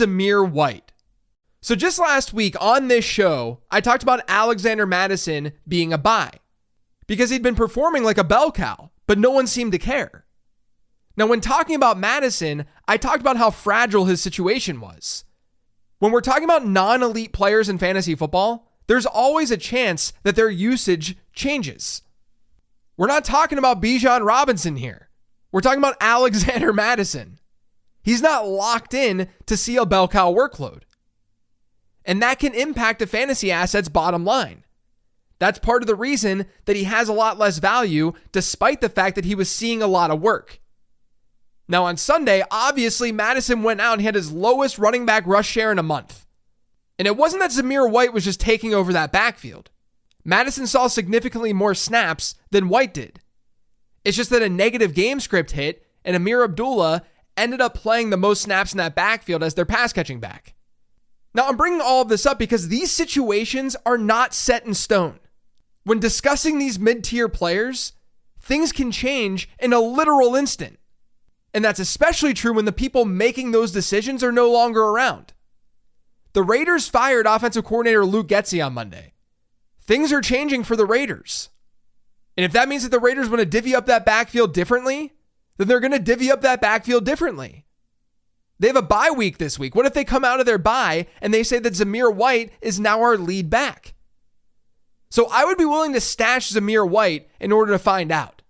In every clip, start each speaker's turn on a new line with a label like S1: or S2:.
S1: Zamir White. So just last week on this show, I talked about Alexander Mattison being a buy because he'd been performing like a bell cow, but no one seemed to care. Now, when talking about Mattison, I talked about how fragile his situation was. When we're talking about non-elite players in fantasy football, there's always a chance that their usage changes. We're not talking about Bijan Robinson here. We're talking about Alexander Mattison. He's not locked in to see a bell cow workload. And that can impact a fantasy asset's bottom line. That's part of the reason that he has a lot less value despite the fact that he was seeing a lot of work. Now on Sunday, obviously Mattison went out and he had his lowest running back rush share in a month. And it wasn't that Zamir White was just taking over that backfield. Mattison saw significantly more snaps than White did. It's just that a negative game script hit and Amir Abdullah ended up playing the most snaps in that backfield as their pass catching back. Now, I'm bringing all of this up because these situations are not set in stone. When discussing these mid-tier players, things can change in a literal instant. And that's especially true when the people making those decisions are no longer around. The Raiders fired offensive coordinator Luke Gesicki on Monday. Things are changing for the Raiders. And if that means that the Raiders want to divvy up that backfield differently, then they're going to divvy up that backfield differently. They have a bye week this week. What if they come out of their bye and they say that Zamir White is now our lead back? So I would be willing to stash Zamir White in order to find out.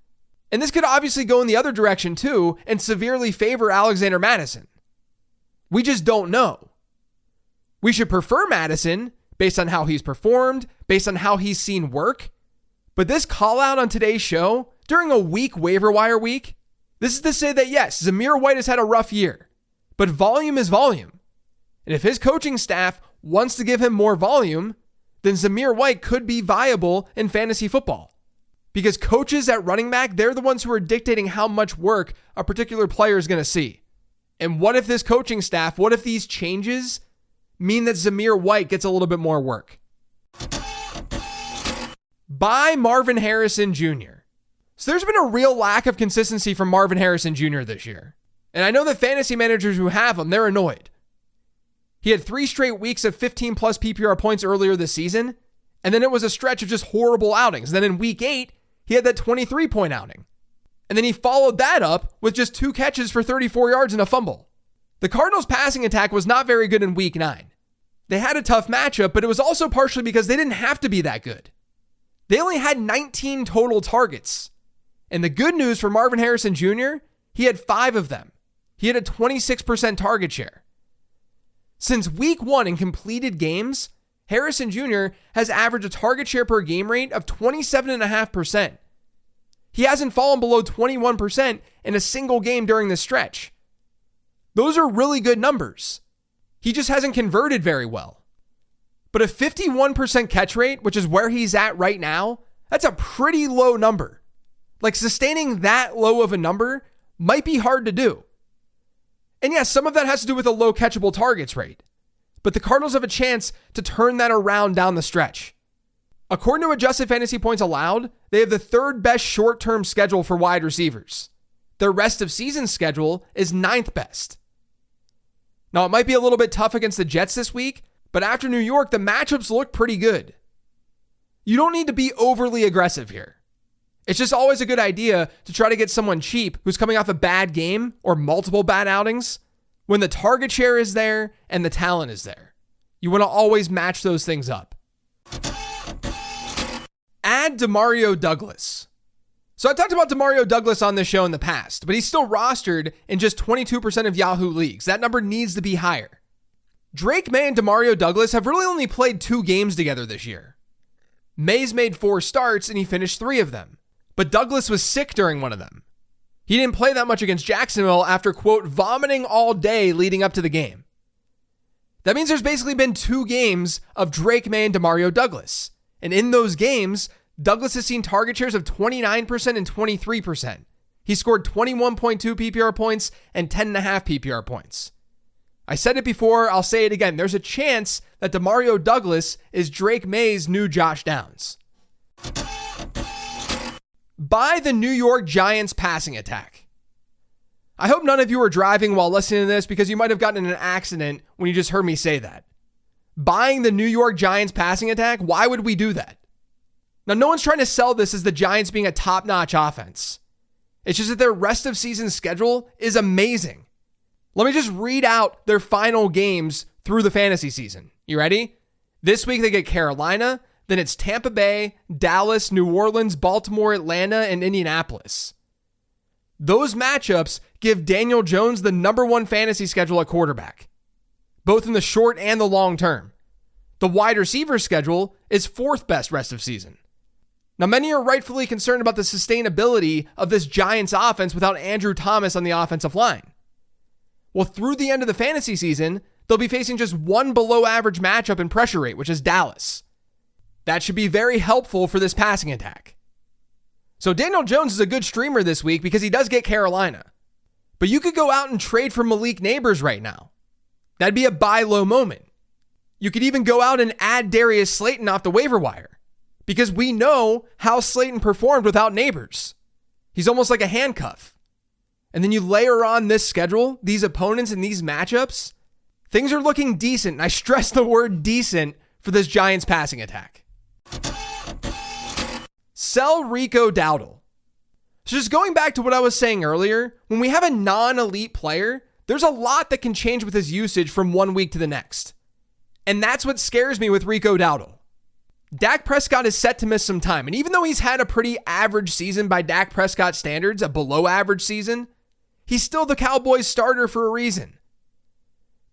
S1: And this could obviously go in the other direction too and severely favor Alexander Mattison. We just don't know. We should prefer Mattison based on how he's performed, based on how he's seen work. But this call out on today's show during a weak waiver wire week, this is to say that yes, Zamir White has had a rough year. But volume is volume. And if his coaching staff wants to give him more volume, then Zamir White could be viable in fantasy football. Because coaches at running back, they're the ones who are dictating how much work a particular player is going to see. And what if this coaching staff, what if these changes mean that Zamir White gets a little bit more work? Buy Marvin Harrison Jr. So there's been a real lack of consistency from Marvin Harrison Jr. this year. And I know that fantasy managers who have him, they're annoyed. He had 3 straight weeks of 15 plus PPR points earlier this season. And then it was a stretch of just horrible outings. Then in week 8, he had that 23-point outing. And then he followed that up with just 2 catches for 34 yards and a fumble. The Cardinals' passing attack was not very good in week 9. They had a tough matchup, but it was also partially because they didn't have to be that good. They only had 19 total targets. And the good news for Marvin Harrison Jr., he had 5 of them. He had a 26% target share. Since week 1 in completed games, Harrison Jr. has averaged a target share per game rate of 27.5%. He hasn't fallen below 21% in a single game during this stretch. Those are really good numbers. He just hasn't converted very well. But a 51% catch rate, which is where he's at right now, that's a pretty low number. Like sustaining that low of a number might be hard to do. And yes, some of that has to do with a low catchable targets rate. But the Cardinals have a chance to turn that around down the stretch. According to adjusted fantasy points allowed, they have the 3rd best short-term schedule for wide receivers. Their rest of season schedule is 9th best. Now, it might be a little bit tough against the Jets this week, but after New York, the matchups look pretty good. You don't need to be overly aggressive here. It's just always a good idea to try to get someone cheap who's coming off a bad game or multiple bad outings when the target share is there and the talent is there. You want to always match those things up. Add Demario Douglas. So I talked about Demario Douglas on this show in the past, but he's still rostered in just 22% of Yahoo leagues. That number needs to be higher. Drake May and Demario Douglas have really only played 2 games together this year. May's made 4 starts and he finished 3 of them. But Douglas was sick during one of them. He didn't play that much against Jacksonville after, quote, vomiting all day leading up to the game. That means there's basically been 2 games of Drake May and Demario Douglas. And in those games, Douglas has seen target shares of 29% and 23%. He scored 21.2 PPR points and 10.5 PPR points. I said it before, I'll say it again. There's a chance that Demario Douglas is Drake May's new Josh Downs. By the New York Giants passing attack. I hope none of you are driving while listening to this because you might have gotten in an accident when you just heard me say that. Buying the New York Giants passing attack, why would we do that? Now, no one's trying to sell this as the Giants being a top-notch offense. It's just that their rest of season schedule is amazing. Let me just read out their final games through the fantasy season. You ready? This week they get Carolina, then it's Tampa Bay, Dallas, New Orleans, Baltimore, Atlanta, and Indianapolis. Those matchups give Daniel Jones the number one fantasy schedule at quarterback, both in the short and the long term. The wide receiver schedule is fourth best rest of season. Now, many are rightfully concerned about the sustainability of this Giants offense without Andrew Thomas on the offensive line. Well, through the end of the fantasy season, they'll be facing just one below average matchup in pressure rate, which is Dallas. That should be very helpful for this passing attack. So Daniel Jones is a good streamer this week because he does get Carolina. But you could go out and trade for Malik Neighbors right now. That'd be a buy low moment. You could even go out and add Darius Slayton off the waiver wire because we know how Slayton performed without Neighbors. He's almost like a handcuff. And then you layer on this schedule, these opponents and these matchups, things are looking decent. And I stress the word decent for this Giants passing attack. Sell Rico Dowdle. So just going back to what I was saying earlier, when we have a non-elite player, there's a lot that can change with his usage from one week to the next. And that's what scares me with Rico Dowdle. Dak Prescott is set to miss some time. And even though he's had a pretty average season by Dak Prescott standards, a below average season, he's still the Cowboys starter for a reason.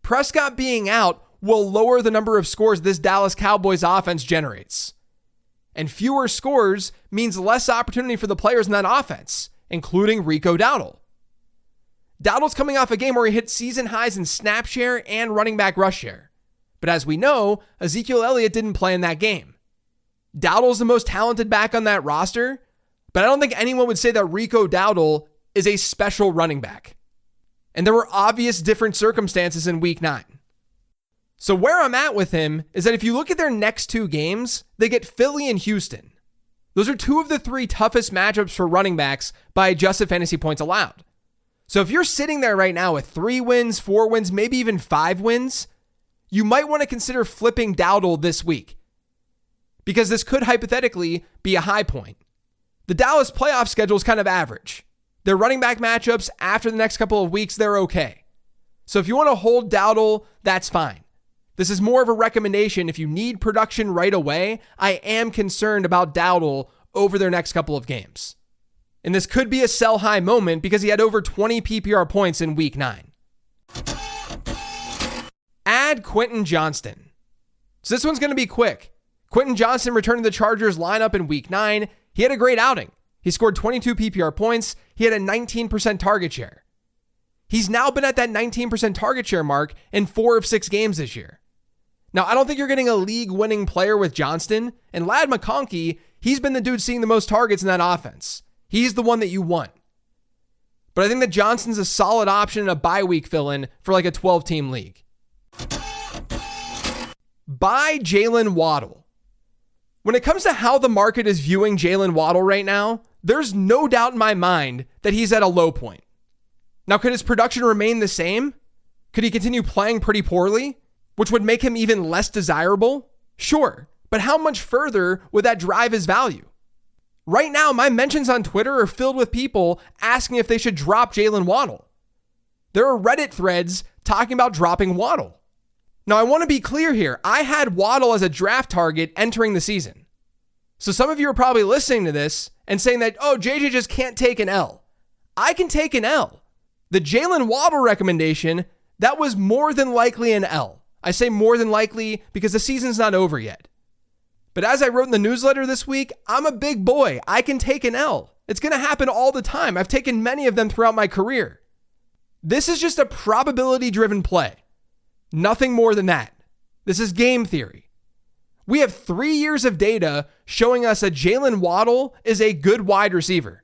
S1: Prescott being out will lower the number of scores this Dallas Cowboys offense generates. And fewer scores means less opportunity for the players in that offense, including Rico Dowdle. Dowdle's coming off a game where he hit season highs in snap share and running back rush share. But as we know, Ezekiel Elliott didn't play in that game. Dowdle's the most talented back on that roster, but I don't think anyone would say that Rico Dowdle is a special running back. And there were obvious different circumstances in week 9. So where I'm at with him is that if you look at their next 2 games, they get Philly and Houston. Those are 2 of the 3 toughest matchups for running backs by adjusted fantasy points allowed. So if you're sitting there right now with 3 wins, 4 wins, maybe even 5 wins, you might want to consider flipping Dowdle this week, because this could hypothetically be a high point. The Dallas playoff schedule is kind of average. Their running back matchups after the next couple of weeks, they're okay. So if you want to hold Dowdle, that's fine. This is more of a recommendation. If you need production right away, I am concerned about Dowdle over their next couple of games. And this could be a sell high moment because he had over 20 PPR points in week 9. Add Quentin Johnston. So this one's going to be quick. Quentin Johnston returned to the Chargers lineup in week 9. He had a great outing. He scored 22 PPR points. He had a 19% target share. He's now been at that 19% target share mark in 4 of 6 games this year. Now, I don't think you're getting a league-winning player with Johnston, and Ladd McConkey, he's been the dude seeing the most targets in that offense. He's the one that you want. But I think that Johnston's a solid option in a bye week fill-in for like a 12-team league. Buy Jaylen Waddle. When it comes to how the market is viewing Jaylen Waddle right now, there's no doubt in my mind that he's at a low point. Now, could his production remain the same? Could he continue playing pretty poorly, which would make him even less desirable? Sure, but how much further would that drive his value? Right now, my mentions on Twitter are filled with people asking if they should drop Jaylen Waddle. There are Reddit threads talking about dropping Waddle. Now, I want to be clear here. I had Waddle as a draft target entering the season. So some of you are probably listening to this and saying that, oh, JJ just can't take an L. I can take an L. The Jaylen Waddle recommendation, that was more than likely an L. I say more than likely because the season's not over yet. But as I wrote in the newsletter this week, I'm a big boy. I can take an L. It's going to happen all the time. I've taken many of them throughout my career. This is just a probability-driven play. Nothing more than that. This is game theory. We have 3 years of data showing us that Jaylen Waddle is a good wide receiver.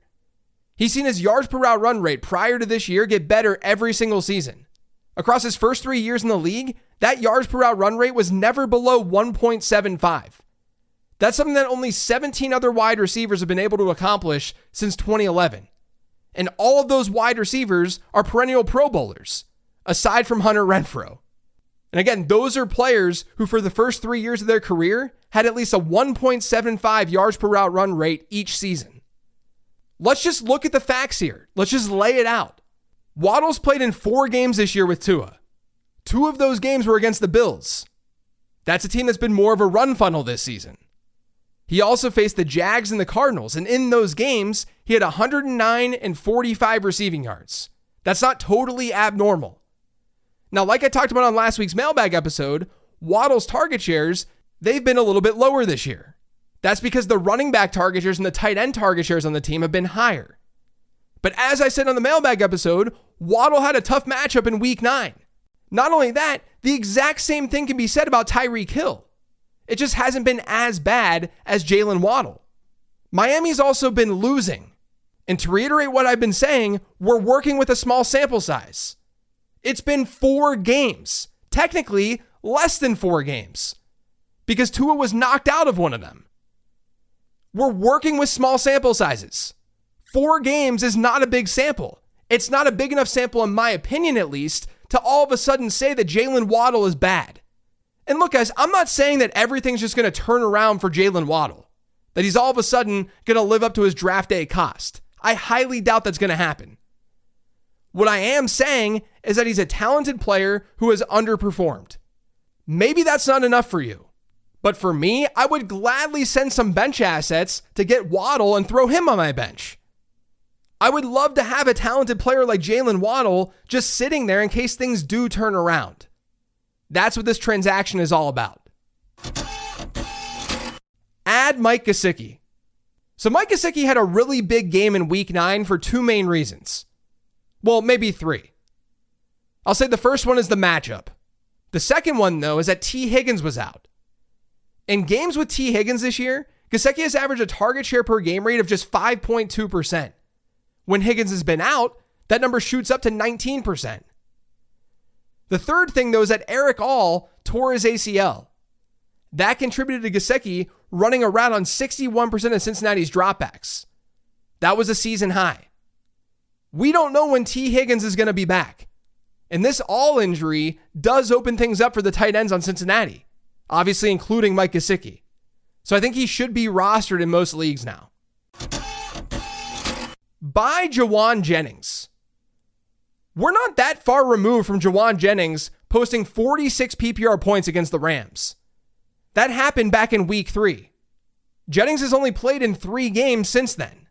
S1: He's seen his yards per route run rate prior to this year get better every single season. Across his first 3 years in the league, that yards per route run rate was never below 1.75. That's something that only 17 other wide receivers have been able to accomplish since 2011. And all of those wide receivers are perennial Pro Bowlers, aside from Hunter Renfrow. And again, those are players who for the first 3 years of their career had at least a 1.75 yards per route run rate each season. Let's just look at the facts here. Let's just lay it out. Waddle's played in 4 games this year with Tua. 2 of those games were against the Bills. That's a team that's been more of a run funnel this season. He also faced the Jags and the Cardinals, and in those games, he had 109 and 45 receiving yards. That's not totally abnormal. Now, like I talked about on last week's mailbag episode, Waddle's target shares, they've been a little bit lower this year. That's because the running back target shares and the tight end target shares on the team have been higher. But as I said on the mailbag episode, Waddle had a tough matchup in week 9. Not only that, the exact same thing can be said about Tyreek Hill. It just hasn't been as bad as Jaylen Waddle. Miami's also been losing. And to reiterate what I've been saying, we're working with a small sample size. It's been 4 games. Technically, less than 4 games. Because Tua was knocked out of one of them. We're working with small sample sizes. 4 games is not a big sample. It's not a big enough sample, in my opinion at least, to all of a sudden say that Jaylen Waddle is bad. And look, guys, I'm not saying that everything's just going to turn around for Jaylen Waddle, that he's all of a sudden going to live up to his draft day cost. I highly doubt that's going to happen. What I am saying is that he's a talented player who has underperformed. Maybe that's not enough for you. But for me, I would gladly send some bench assets to get Waddle and throw him on my bench. I would love to have a talented player like Jaylen Waddle just sitting there in case things do turn around. That's what this transaction is all about. Add Mike Gesicki. So Mike Gesicki had a really big game in week 9 for 2 main reasons. Well, maybe 3. I'll say the first one is the matchup. The second one, though, is that T. Higgins was out. In games with T. Higgins this year, Gesicki has averaged a target share per game rate of just 5.2%. When Higgins has been out, that number shoots up to 19%. The third thing, though, is that Eric All tore his ACL. That contributed to Gesicki running around on 61% of Cincinnati's dropbacks. That was a season high. We don't know when T. Higgins is going to be back. And this All injury does open things up for the tight ends on Cincinnati, obviously including Mike Gesicki. So I think he should be rostered in most leagues now. Buy Jauan Jennings. We're not that far removed from Jauan Jennings posting 46 PPR points against the Rams. That happened back in week 3. Jennings has only played in 3 games since then.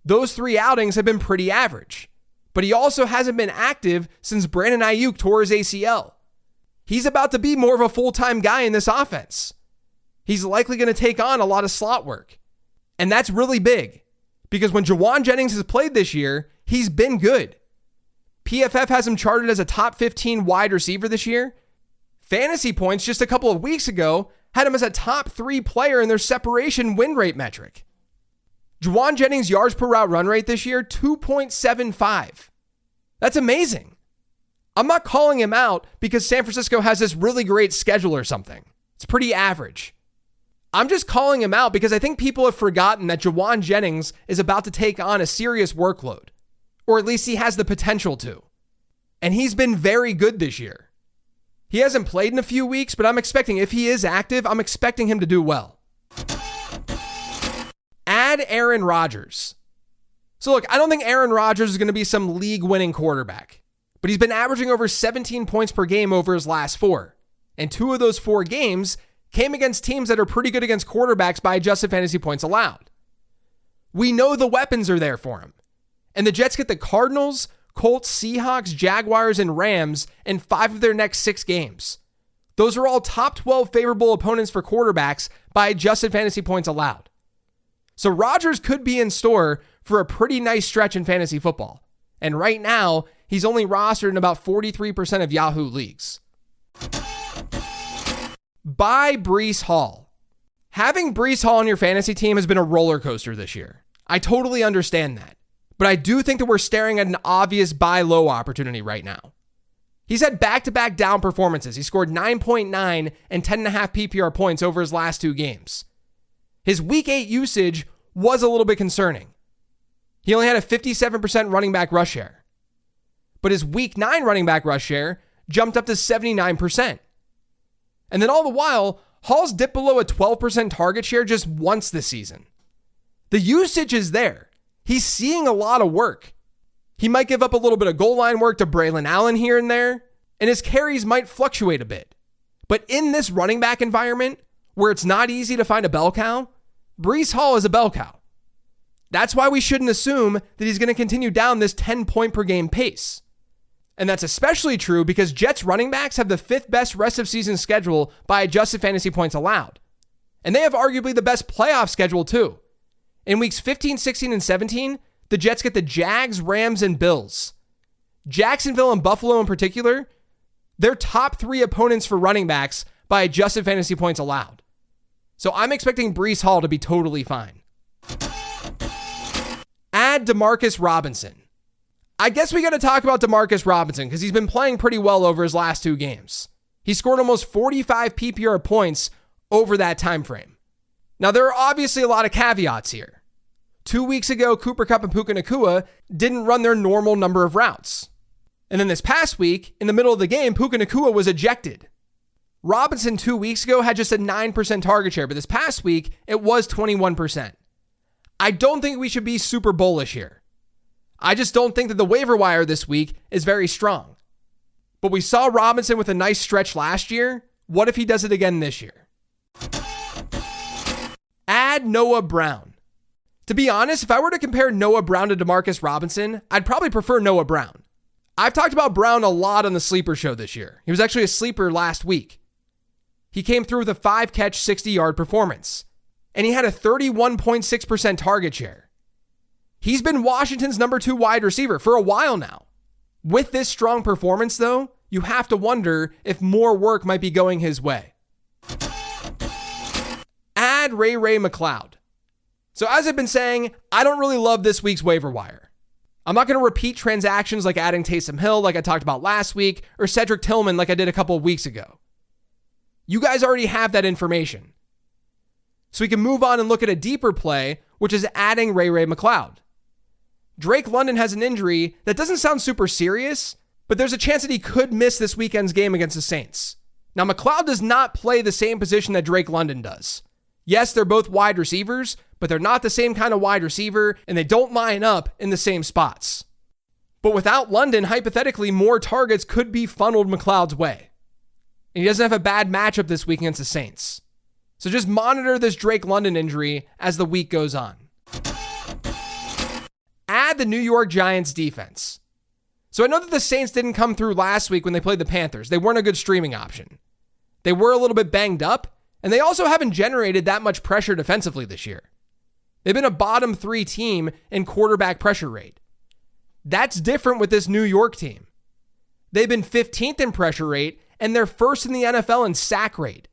S1: Those 3 outings have been pretty average, but he also hasn't been active since Brandon Ayuk tore his ACL. He's about to be more of a full-time guy in this offense. He's likely going to take on a lot of slot work. And that's really big, because when Jauan Jennings has played this year, he's been good. PFF has him charted as a top 15 wide receiver this year. Fantasy Points just a couple of weeks ago had him as a top 3 player in their separation win rate metric. Jauan Jennings' yards per route run rate this year, 2.75. That's amazing. I'm not calling him out because San Francisco has this really great schedule or something. It's pretty average. I'm just calling him out because I think people have forgotten that Jauan Jennings is about to take on a serious workload, or at least he has the potential to. And he's been very good this year. He hasn't played in a few weeks, but I'm expecting, if he is active, I'm expecting him to do well. Add Aaron Rodgers. So look, I don't think Aaron Rodgers is going to be some league-winning quarterback, but he's been averaging over 17 points per game over his last 4. And 2 of those 4 games came against teams that are pretty good against quarterbacks by adjusted fantasy points allowed. We know the weapons are there for him. And the Jets get the Cardinals, Colts, Seahawks, Jaguars, and Rams in 5 of their next 6 games. Those are all top 12 favorable opponents for quarterbacks by adjusted fantasy points allowed. So Rodgers could be in store for a pretty nice stretch in fantasy football. And right now, he's only rostered in about 43% of Yahoo leagues. Buy Breece Hall. Having Breece Hall on your fantasy team has been a roller coaster this year. I totally understand that. But I do think that we're staring at an obvious buy low opportunity right now. He's had back-to-back down performances. He scored 9.9 and 10.5 PPR points over his last 2 games. His week 8 usage was a little bit concerning. He only had a 57% running back rush share. But his week 9 running back rush share jumped up to 79%. And then all the while, Hall's dipped below a 12% target share just once this season. The usage is there. He's seeing a lot of work. He might give up a little bit of goal line work to Braylon Allen here and there, and his carries might fluctuate a bit. But in this running back environment, where it's not easy to find a bell cow, Breece Hall is a bell cow. That's why we shouldn't assume that he's going to continue down this 10-point per game pace. And that's especially true because Jets running backs have the 5th best rest of season schedule by adjusted fantasy points allowed. And they have arguably the best playoff schedule too. In weeks 15, 16, and 17, the Jets get the Jags, Rams, and Bills. Jacksonville and Buffalo in particular, they're top 3 opponents for running backs by adjusted fantasy points allowed. So I'm expecting Breece Hall to be totally fine. Add Demarcus Robinson. I guess we got to talk about Demarcus Robinson because he's been playing pretty well over his last 2 games. He scored almost 45 PPR points over that time frame. Now, there are obviously a lot of caveats here. 2 weeks ago, Cooper Kupp and Puka Nacua didn't run their normal number of routes. And then this past week, in the middle of the game, Puka Nacua was ejected. Robinson 2 weeks ago had just a 9% target share, but this past week, it was 21%. I don't think we should be super bullish here. I just don't think that the waiver wire this week is very strong. But we saw Robinson with a nice stretch last year. What if he does it again this year? Add Noah Brown. To be honest, if I were to compare Noah Brown to Demarcus Robinson, I'd probably prefer Noah Brown. I've talked about Brown a lot on the Sleeper Show this year. He was actually a sleeper last week. He came through with a 5-catch, 60-yard performance, and he had a 31.6% target share. He's been Washington's number 2 wide receiver for a while now. With this strong performance, though, you have to wonder if more work might be going his way. Add Ray McCloud. So as I've been saying, I don't really love this week's waiver wire. I'm not going to repeat transactions like adding Taysom Hill like I talked about last week or Cedric Tillman like I did a couple of weeks ago. You guys already have that information. So we can move on and look at a deeper play, which is adding Ray McCloud. Drake London has an injury that doesn't sound super serious, but there's a chance that he could miss this weekend's game against the Saints. Now, McCloud does not play the same position that Drake London does. Yes, they're both wide receivers, but they're not the same kind of wide receiver, and they don't line up in the same spots. But without London, hypothetically, more targets could be funneled McCloud's way. And he doesn't have a bad matchup this week against the Saints. So just monitor this Drake London injury as the week goes on. Add the New York Giants defense. So I know that the Saints didn't come through last week when they played the Panthers. They weren't a good streaming option. They were a little bit banged up, and they also haven't generated that much pressure defensively this year. They've been a bottom 3 team in quarterback pressure rate. That's different with this New York team. They've been 15th in pressure rate, and they're first in the NFL in sack rate.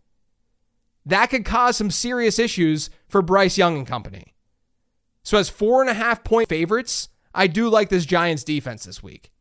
S1: That could cause some serious issues for Bryce Young and company. So as 4.5-point favorites, I do like this Giants defense this week.